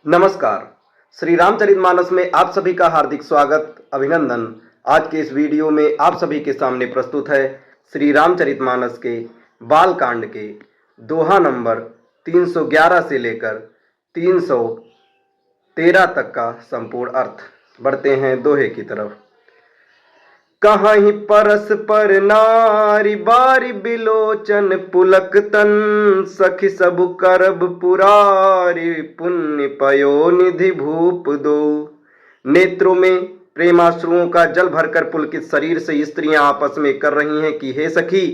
नमस्कार। श्री रामचरितमानस में आप सभी का हार्दिक स्वागत, अभिनंदन। आज के इस वीडियो में आप सभी के सामने प्रस्तुत है श्री रामचरितमानस के बाल कांड के दोहा नंबर 311 से लेकर 313 तक का संपूर्ण अर्थ। बढ़ते हैं दोहे की तरफ। कहीं परस पर नारी बारी बिलोचन पुलक तन, सखी सब करब पुरारी पुण्य पयो निधि भूप दो। नेत्रों में प्रेमाश्रुओं का जल भरकर पुलकित शरीर से स्त्रियां आपस में कर रही हैं कि हे सखी,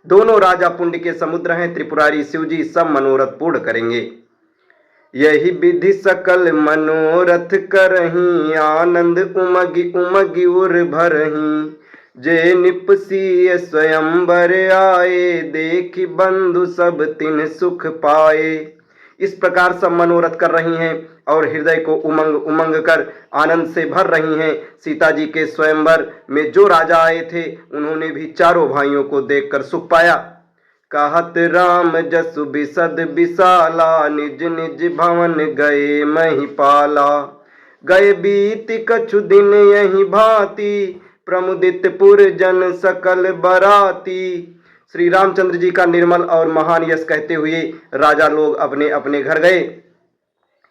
दोनों राजा पुण्य के समुद्र हैं, त्रिपुरारी शिवजी सब मनोरथ पूर्ण करेंगे। यही विधि सकल मनोरथ करही, आनंद उमगी उमगी उर भरही। जे निपसीय स्वयंवर आए, देखी बंधु सब तिन सुख पाए। इस प्रकार सब मनोरथ कर रही हैं और हृदय को उमंग उमंग कर आनंद से भर रही हैं। सीता जी के स्वयंवर में जो राजा आए थे उन्होंने भी चारों भाइयों को देखकर सुख पाया। कहत राम जसु बिसद बिसाला, निज निज भवन गए महिपाला। गए बीत कछु दिन यही भांति, प्रमुदित पुर जन सकल बराती। श्री रामचंद्र जी का निर्मल और महान यश कहते हुए राजा लोग अपने अपने घर गए।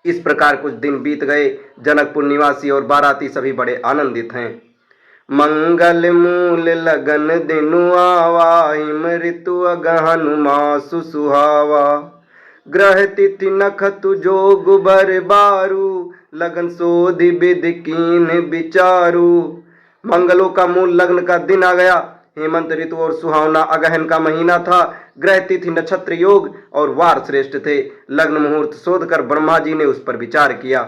इस प्रकार कुछ दिन बीत गए। जनकपुर निवासी और बाराती सभी बड़े आनंदित हैं। मंगल मूल लगन दिनु आवा, हिम ऋतु अगहन मासु सुहावा। ग्रह तिथि नखतु जोग बर बारू, लगन सोधि विधि कीन विचारू। मंगलों का मूल लग्न का दिन आ गया। हेमंत ऋतु और सुहावना अगहन का महीना था। ग्रह तिथि नक्षत्र योग और वार श्रेष्ठ थे। लग्न मुहूर्त शोध कर ब्रह्मा जी ने उस पर विचार किया।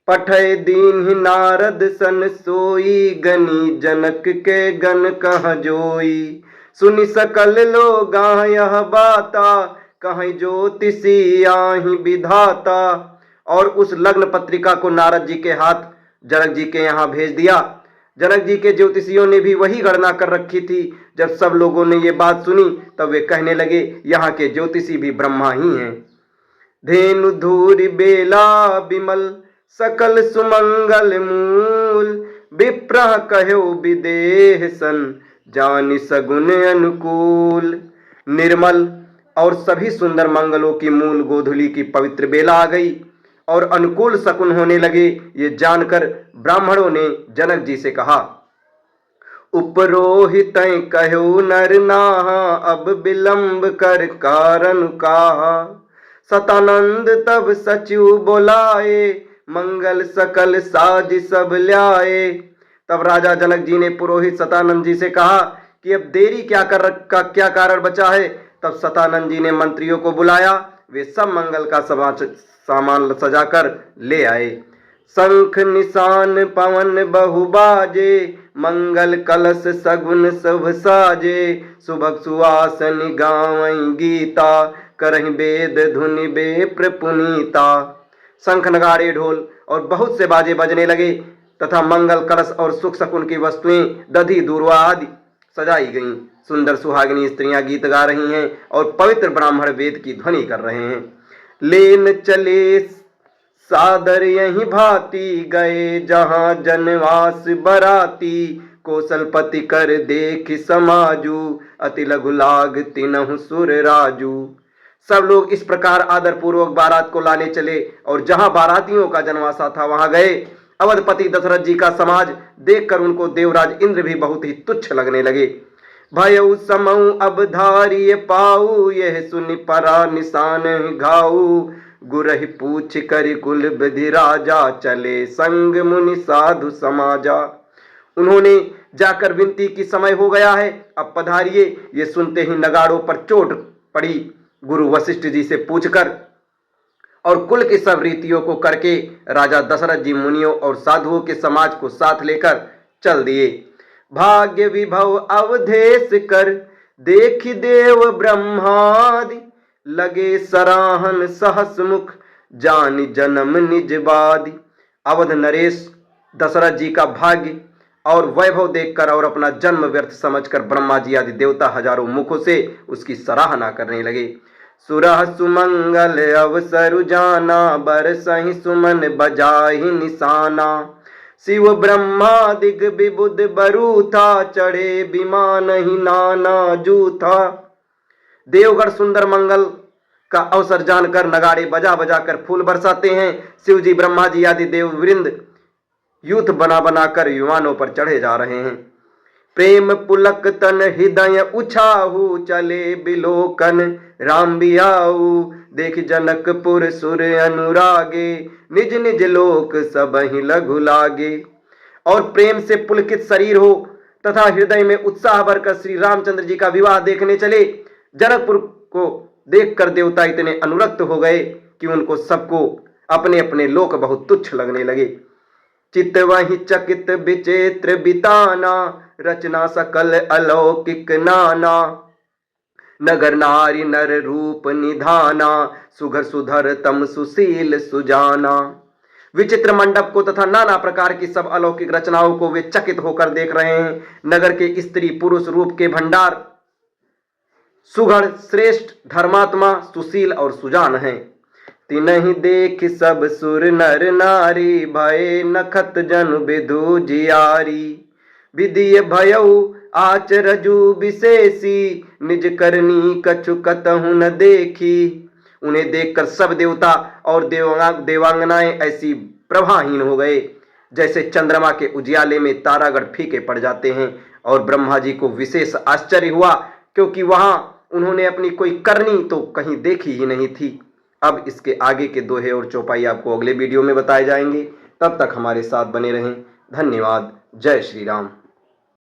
पठय दीन ही नारद सन सोई, गनी जनक के गण कह जोई। सुनि सकल लोग यह बाता, कहीं ज्योतिषी आहि विधाता। और उस लग्न पत्रिका को नारद जी के हाथ जनक जी के यहाँ भेज दिया। जनक जी के ज्योतिषियों ने भी वही गणना कर रखी थी। जब सब लोगों ने ये बात सुनी तब वे कहने लगे, यहाँ के ज्योतिषी भी ब्रह्मा ही हैं। धेनु धूरि बेला विमल, सकल सुमंगल मूल। विप्रह कहो विदेह सन, जानि सगुन अनुकूल। निर्मल और सभी सुंदर मंगलों की मूल गोधुली की पवित्र बेला आ गई और अनुकूल शकुन होने लगे। ये जानकर ब्राह्मणों ने जनक जी से कहा, उपरोहित कहो नर नाहा, अब विलंब कर कारण काहा। सतानंद तब सचिव बोलाए, मंगल सकल साज सब ल्याए। तब राजा जनक जी ने पुरोहित सतानंद जी से कहा कि अब देरी क्या कारण बचा है। तब सतानंद जी ने मंत्रियों को बुलाया। वे सब मंगल का सामान सजाकर ले आए। शंख निशान पवन बहु बाजे, मंगल कलश सगुन शुभ साजे। सुभग सुआसन गावई गीता, करहि वेद धुनि बेप्र पुनीता। शंख नगाड़े ढोल और बहुत से बाजे बजने लगे तथा मंगल कलश और सुख शकुन की वस्तुएं दधी दूर्वा आदि सजाई गईं। सुंदर सुहागिनी स्त्रियां गीत गा रही हैं और पवित्र ब्राह्मण वेद की ध्वनि कर रहे हैं। लेन चले सादर यही भांति, गए जहां जनवास बराती। कौशलपति कर देख समाजू, अति लघु लाग तिनहु सुर राजू। सब लोग इस प्रकार आदर पूर्वक बारात को लाने चले और जहां बारातियों का जनवासा था वहां गए। अवधपति दशरथ जी का समाज देखकर उनको देवराज इंद्र भी बहुत ही तुच्छ लगने लगे। भयउ समऊ अब धारिय पाऊ, यह सुनि परा निशान घाऊ। गुरहि पूछ करि कुल विधि राजा, चले संग मुनि साधु समाजा। उन्होंने जाकर विनती की समय हो गया है, अब पधारिए। ये सुनते ही नगाड़ों पर चोट पड़ी। गुरु वशिष्ठ जी से पूछकर और कुल की सब रीतियों को करके राजा दशरथ जी मुनियों और साधुओं के समाज को साथ लेकर चल दिए। भाग्य विभव अवधेश कर, देखि देव ब्रह्मादि। लगे सराहन सहस मुख, जानि जन्म निज बादि। अवध नरेश दशरथ जी का भाग्य और वैभव देखकर और अपना जन्म व्यर्थ समझकर ब्रह्मा जी आदि देवता हजारों मुखों से उसकी सराहना करने लगे। सुरह सुमंगल अवसर जाना, बरसहि सुमन बजाहि निशाना। शिव ब्रह्मा दिग विबुध बरू था, चढ़े विमान ही नाना जूथा। देवगढ़ सुंदर मंगल का अवसर जानकर नगाड़े बजा बजा कर फूल बरसाते हैं। शिव जी, ब्रह्मा जी आदि देव वृंद यूथ बना बनाकर युवानों पर चढ़े जा रहे हैं। प्रेम पुलक तन हृदय उछाहू, चले बिलोकन राम बियाऊ। देख जनकपुर सुर अनुरागे, निज निज लोक सबहि लघु लागे। और प्रेम से पुलकित शरीर हो तथा हृदय में उत्साह भरकर श्री रामचंद्र जी का विवाह देखने चले। जनकपुर को देखकर देवता इतने अनुरक्त हो गए कि उनको सबको अपने अपने लोक बहुत तुच्छ लगने लगे। चित्त वही चकित विचित्र बिताना, रचना सकल अलौकिक नाना। नगर नारी नर रूप निधाना, सुघर सुधर तम सुशील सुजाना। विचित्र मंडप को तथा नाना प्रकार की सब अलौकिक रचनाओं को वे चकित होकर देख रहे हैं। नगर के स्त्री पुरुष रूप के भंडार सुघड़, श्रेष्ठ, धर्मात्मा, सुशील और सुजान हैं। तिनहि देख सब सुर नर नारी, भय नखत जनु विधु जियारी। विधि भयउ आचरजु विशेषी, निज करनी कछु कतहु न देखी। उन्हें देखकर सब देवता और देवांगनाएं ऐसी प्रभाहीन हो गए जैसे चंद्रमा के उजियाले में तारागण फीके पड़ जाते हैं। और ब्रह्मा जी को विशेष आश्चर्य हुआ, क्योंकि वहां उन्होंने अपनी कोई करनी तो कहीं देखी ही नहीं थी। अब इसके आगे के दोहे और चौपाई आपको अगले वीडियो में बताए जाएंगे। तब तक हमारे साथ बने रहें। धन्यवाद। जय श्री राम।